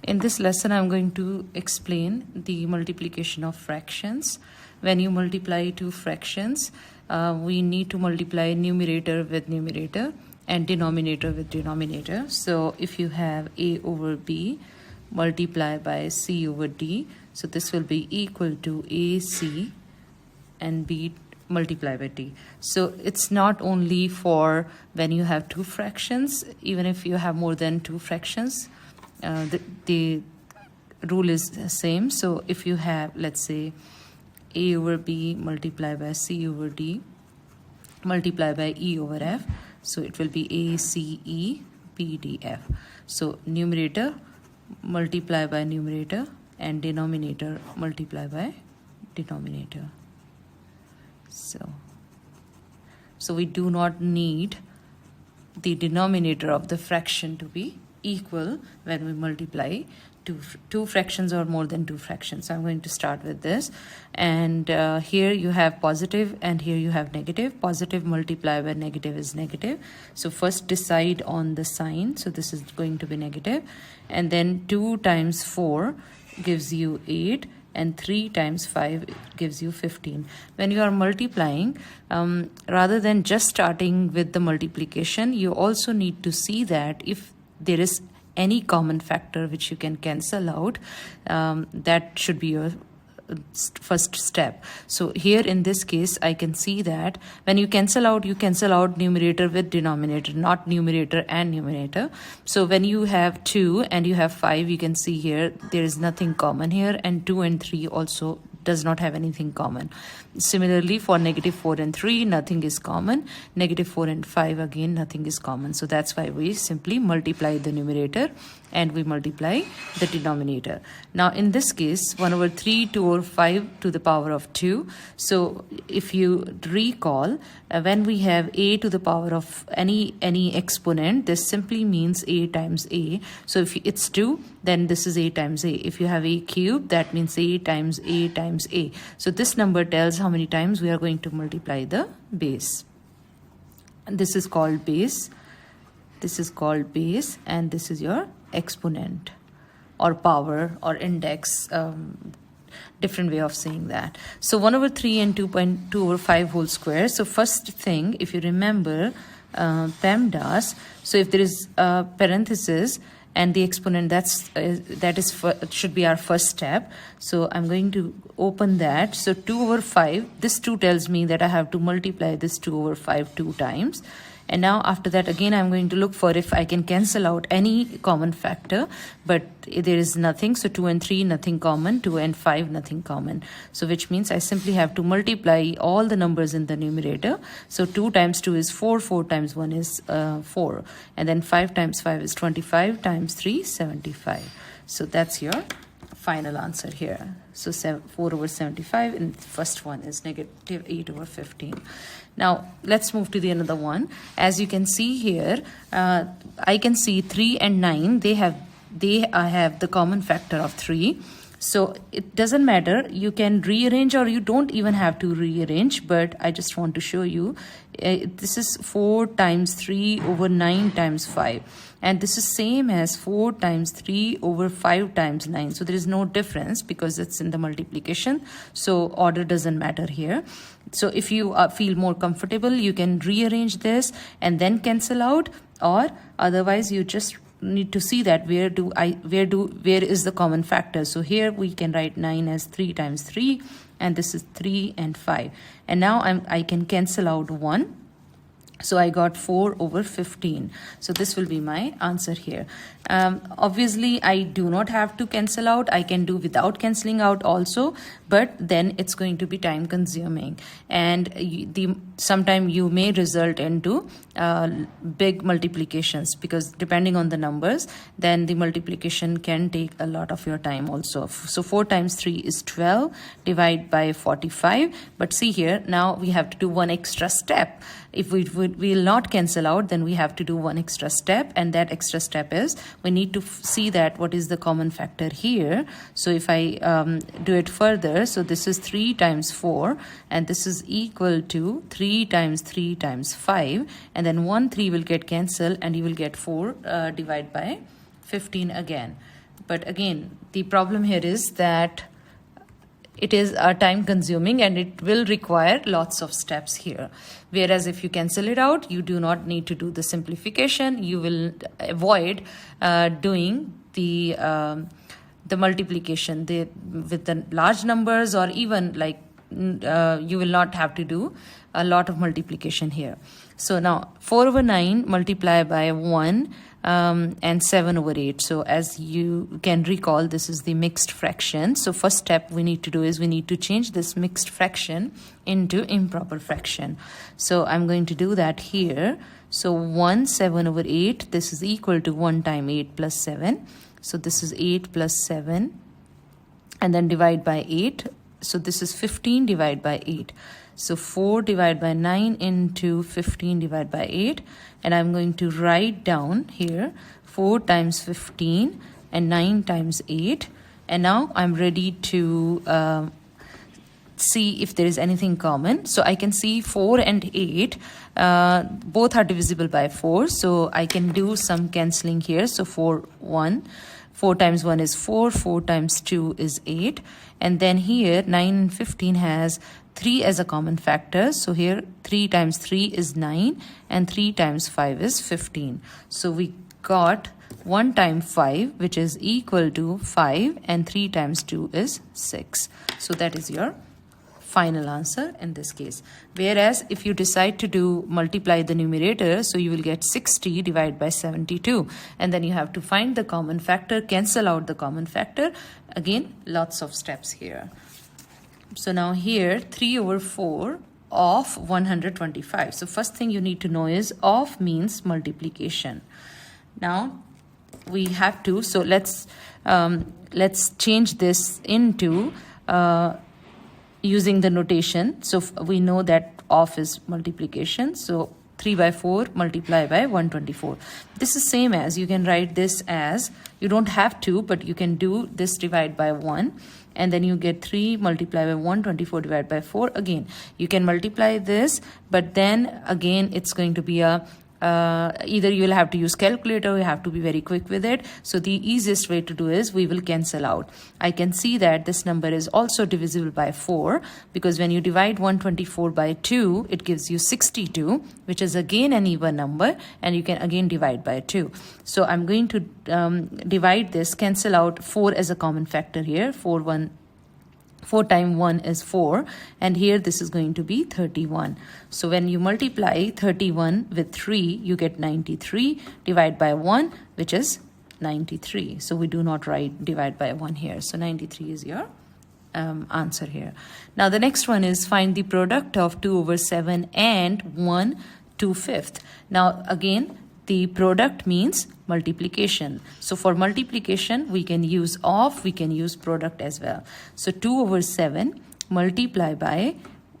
In this lesson, I'm going to explain the multiplication of fractions. When you multiply two fractions, we need to multiply numerator with numerator and denominator with denominator. So if you have a over b multiplied by c over d, so this will be equal to ac and b multiplied by d. So it's not only for when you have two fractions, even if you have more than two fractions, the rule is the same. So if you have, let's say, a over b multiplied by c over d multiplied by e over f, so it will be a c e b d f. So numerator multiplied by numerator and denominator multiplied by denominator. So we do not need the denominator of the fraction to be equal when we multiply two fractions or more than two fractions. So I'm going to start with this, and here you have positive and here you have negative. Positive multiplied by negative is negative, so first decide on the sign. So this is going to be negative, and then 2 times 4 gives you 8 and 3 times 5 gives you 15. When you are multiplying, rather than just starting with the multiplication, you also need to see that if there is any common factor which you can cancel out, that should be your first step. So here in this case, I can see that when you cancel out numerator with denominator, not numerator and numerator. So when you have 2 and you have 5, you can see here there is nothing common here, and 2 and 3 also does not have anything common. Similarly, for negative 4 and 3, nothing is common. Negative 4 and 5, again, nothing is common. So that's why we simply multiply the numerator and we multiply the denominator. Now, in this case, 1 over 3, 2 over 5 to the power of 2. So if you recall, when we have a to the power of any exponent, this simply means a times a. So if it's 2, then this is a times a. If you have a cube, that means a times a times a. So this number tells how many times we are going to multiply the base. And this is called base. This is called base, and this is your exponent or power or index. Different way of saying that. So 1 over 3 and 2.2 over 5 whole square. So first thing, if you remember Pemdas, so if there is a parenthesis and the exponent, should be our first step. So I'm going to open that. So 2 over 5, this 2 tells me that I have to multiply this 2 over 5 2 times. And now after that, again, I'm going to look for if I can cancel out any common factor, but there is nothing. So 2 and 3, nothing common. 2 and 5, nothing common. So which means I simply have to multiply all the numbers in the numerator. So 2 times 2 is 4, 4 times 1 is 4. And then 5 times 5 is 25, times 3, 75. So that's your final answer here. So 4 over 75, and the first one is negative 8 over 15. Now let's move to the another one. As you can see here, I can see 3 and 9. They have the common factor of 3. So it doesn't matter. You can rearrange, or you don't even have to rearrange, but I just want to show you. This is 4 times 3 over 9 times 5. And this is same as 4 times 3 over 5 times 9. So there is no difference because it's in the multiplication. So order doesn't matter here. So if you feel more comfortable, you can rearrange this and then cancel out, or otherwise you just need to see that where is the common factor. So here we can write 9 as 3 times 3, and this is 3 and 5. And now I can cancel out 1. So I got 4 over 15. So this will be my answer here. Obviously, I do not have to cancel out. I can do without cancelling out also, but then it's going to be time consuming. And sometime you may result into big multiplications, because depending on the numbers, then the multiplication can take a lot of your time also. So 4 times 3 is 12, divide by 45. But see here, now we have to do one extra step. If we will not cancel out, then we have to do one extra step, and that extra step is we need to see that what is the common factor here. So if I do it further, so this is 3 times 4, and this is equal to 3 times 3 times 5, and then 1 3 will get cancelled, and you will get 4 divided by 15 again. But again, the problem here is that it is time consuming and it will require lots of steps here. Whereas if you cancel it out, you do not need to do the simplification. You will avoid doing the multiplication with the large numbers, or even like you will not have to do a lot of multiplication here. So now 4 over 9 multiply by 1 and 7 over 8. So as you can recall, this is the mixed fraction. So first step we need to do is we need to change this mixed fraction into improper fraction. So I'm going to do that here. So 1 7 over 8, this is equal to 1 times 8 plus 7. So this is 8 plus 7, and then divide by 8. So this is 15 divided by 8. So 4 divided by 9 into 15 divided by 8. And I'm going to write down here 4 times 15 and 9 times 8. And now I'm ready to see if there is anything common. So I can see 4 and 8 both are divisible by 4. So I can do some cancelling here. So 4 times 1 is 4, 4 times 2 is 8. And then here 9 and 15 has 3 as a common factor. So here 3 times 3 is 9 and 3 times 5 is 15. So we got 1 times 5, which is equal to 5, and 3 times 2 is 6. So that is your final answer in this case. Whereas if you decide to multiply the numerator, so you will get 60 divided by 72, and then you have to find the common factor, cancel out the common factor. Again, lots of steps here. So now here 3 over 4 of 125. So first thing you need to know is of means multiplication. Now we have to, so let's change this into using the notation. So we know that of is multiplication. So 3 by 4 multiply by 124. This is same as, you can write this as, you don't have to, but you can do this divide by 1. And then you get 3 multiplied by 124 divided by 4. Again, you can multiply this, but then again, it's going to be a either you will have to use calculator, or you have to be very quick with it. So the easiest way to do is we will cancel out. I can see that this number is also divisible by 4, because when you divide 124 by 2, it gives you 62, which is again an even number, and you can again divide by 2. So I'm going to divide this, cancel out 4 as a common factor here. 4 times 1 is 4, and here this is going to be 31. So when you multiply 31 with 3, you get 93. Divide by 1, which is 93. So we do not write divide by 1 here. So 93 is your answer here. Now the next one is find the product of 2 over 7 and 1 2/5. Now again, the product means multiplication. So for multiplication, we can use of, we can use product as well. So 2 over 7 multiply by,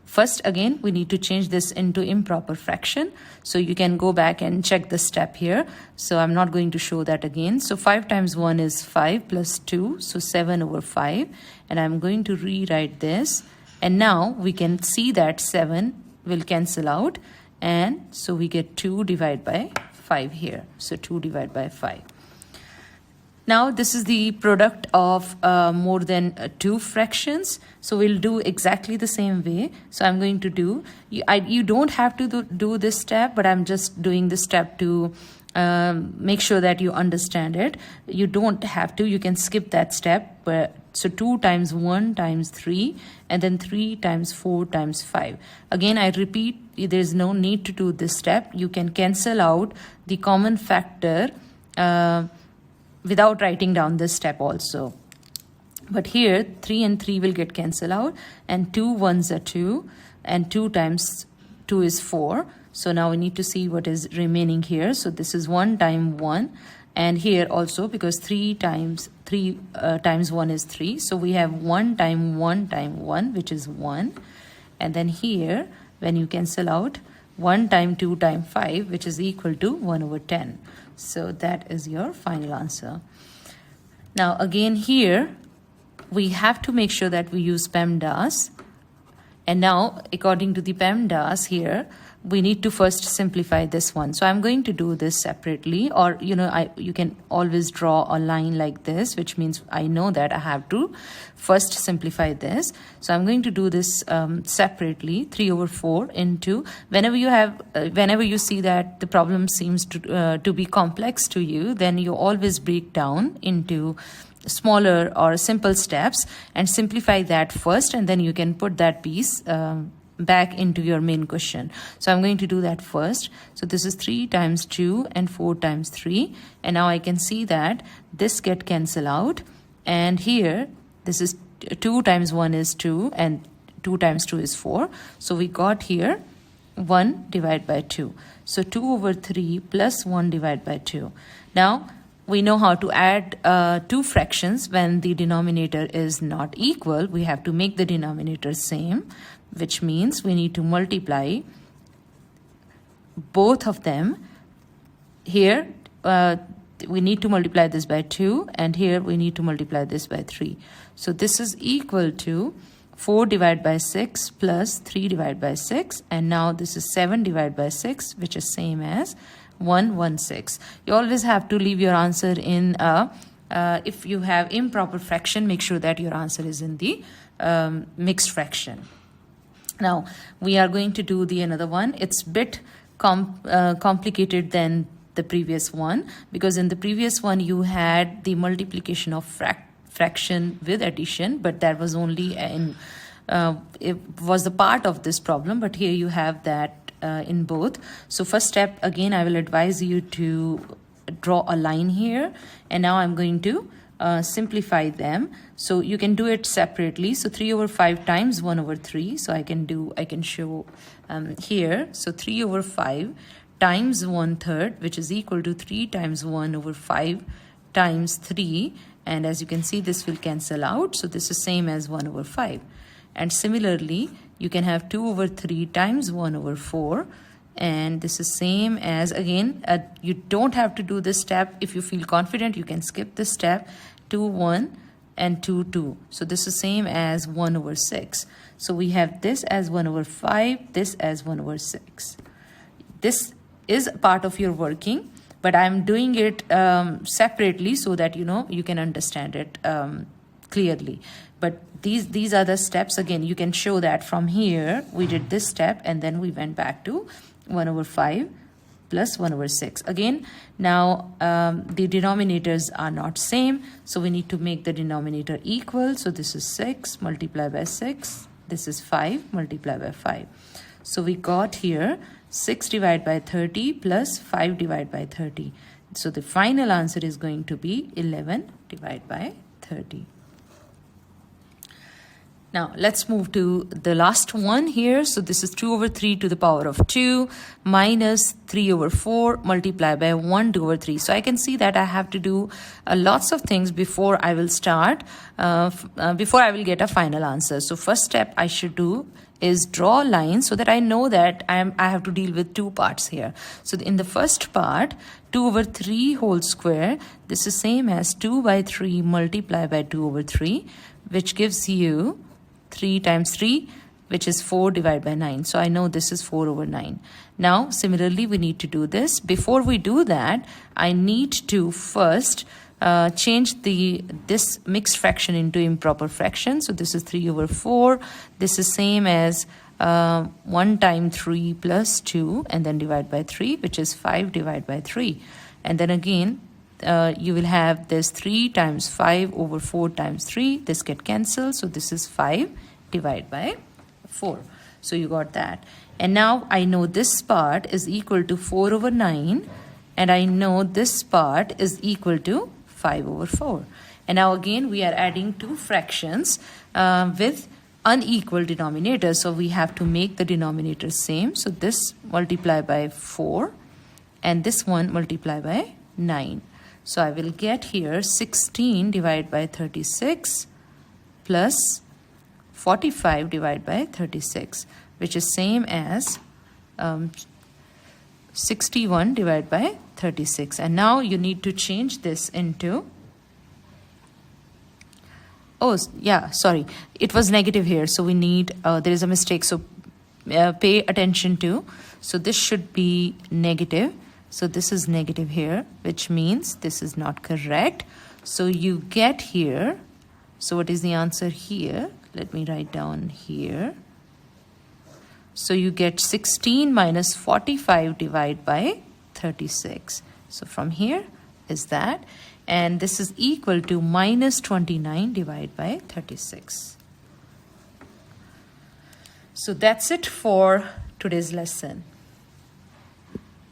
first again, we need to change this into improper fraction. So you can go back and check the step here. So I'm not going to show that again. So 5 times 1 is 5 plus 2, so 7 over 5. And I'm going to rewrite this. And now we can see that 7 will cancel out. And so we get 2 divided by 5 here. So 2 divided by 5. Now this is the product of more than 2 fractions. So we'll do exactly the same way. So I'm going to do, you don't have to do this step, but I'm just doing this step to make sure that you understand it. You don't have to, you can skip that step. So 2 times 1 times 3, and then 3 times 4 times 5. Again, I repeat, there is no need to do this step. You can cancel out the common factor without writing down this step also. But here 3 and 3 will get cancelled out, and 2 ones are 2, and 2 times 2 is 4. So now we need to see what is remaining here. So this is 1 times 1, and here also, because 3 times 1 is 3. So we have 1 times 1 times 1, which is 1. And then here, when you cancel out, 1 times 2 times 5, which is equal to 1 over 10. So that is your final answer. Now again here, we have to make sure that we use Pemdas. And now, according to the Pemdas here, we need to first simplify this one. So I'm going to do this separately, or you can always draw a line like this, which means I know that I have to first simplify this. So I'm going to do this separately. 3 over 4 into, whenever you see that the problem seems to be complex to you, then you always break down into smaller or simple steps and simplify that first, and then you can put that piece back into your main question. So I'm going to do that first. So this is 3 times 2 and 4 times 3, and now I can see that this get cancel out, and here this is 2 times 1 is 2 and 2 times 2 is 4. So we got here 1 divided by 2. So 2 over 3 plus 1 divided by 2. Now we know how to add two fractions when the denominator is not equal. We have to make the denominator same, which means we need to multiply both of them. Here we need to multiply this by 2, and here we need to multiply this by 3. So this is equal to 4 divided by 6 plus 3 divided by 6, and now this is 7 divided by 6, which is same as 116. You always have to leave your answer in if you have improper fraction, make sure that your answer is in the mixed fraction. Now we are going to do the another one. It's bit complicated than the previous one, because in the previous one you had the multiplication of fraction with addition, but that was only it was the part of this problem, but here you have that in both. So first step, again I will advise you to draw a line here, and now I'm going to simplify them. So you can do it separately. So 3 over 5 times 1 over 3. So I can show here. So 3 over 5 times 1/3, which is equal to 3 times 1 over 5 times 3, and as you can see this will cancel out, so this is same as 1 over 5. And similarly you can have 2 over 3 times 1 over 4, and this is same as, again you don't have to do this step. If you feel confident you can skip this step. 2 1 and 2 2, so this is same as 1 over 6. So we have this as 1 over 5, this as 1 over 6. This is part of your working, but I'm doing it separately so that you can understand it clearly. But these are the steps. Again, you can show that from here we did this step and then we went back to 1 over 5 plus 1 over 6. Again, now the denominators are not same, so we need to make the denominator equal. So this is 6 multiplied by 6, this is 5 multiplied by 5. So we got here 6 divided by 30 plus 5 divided by 30. So the final answer is going to be 11 divided by 30. Now let's move to the last one here. So this is 2 over 3 to the power of 2 minus 3 over 4 multiplied by 1 2 over 3. So I can see that I have to do lots of things before I will start, before I will get a final answer. So first step I should do is draw a line so that I know that I have to deal with two parts here. So in the first part, 2 over 3 whole square, this is same as 2 by 3 multiplied by 2 over 3, which gives you 3 times 3, which is 4 divided by 9. So I know this is 4 over 9. Now similarly we need to do this. Before we do that, I need to first change this mixed fraction into improper fraction. So this is 3 over 4. This is same as 1 times 3 plus 2 and then divide by 3, which is 5 divided by 3. And then again you will have this 3 times 5 over 4 times 3. This get cancelled. So this is 5 divided by 4. So you got that. And now I know this part is equal to 4 over 9. And I know this part is equal to 5 over 4. And now again we are adding two fractions with unequal denominators. So we have to make the denominator same. So this multiply by 4 and this one multiply by 9. So I will get here 16 divided by 36 plus 45 divided by 36, which is same as 61 divided by 36. And now you need to change this into, oh yeah, sorry, it was negative here, so we need there is a mistake. So pay attention to. So this should be negative. So this is negative here, which means this is not correct. So you get here. So what is the answer here? Let me write down here. So you get 16 minus 45 divided by 36. So from here is that. And this is equal to minus 29 divided by 36. So that's it for today's lesson.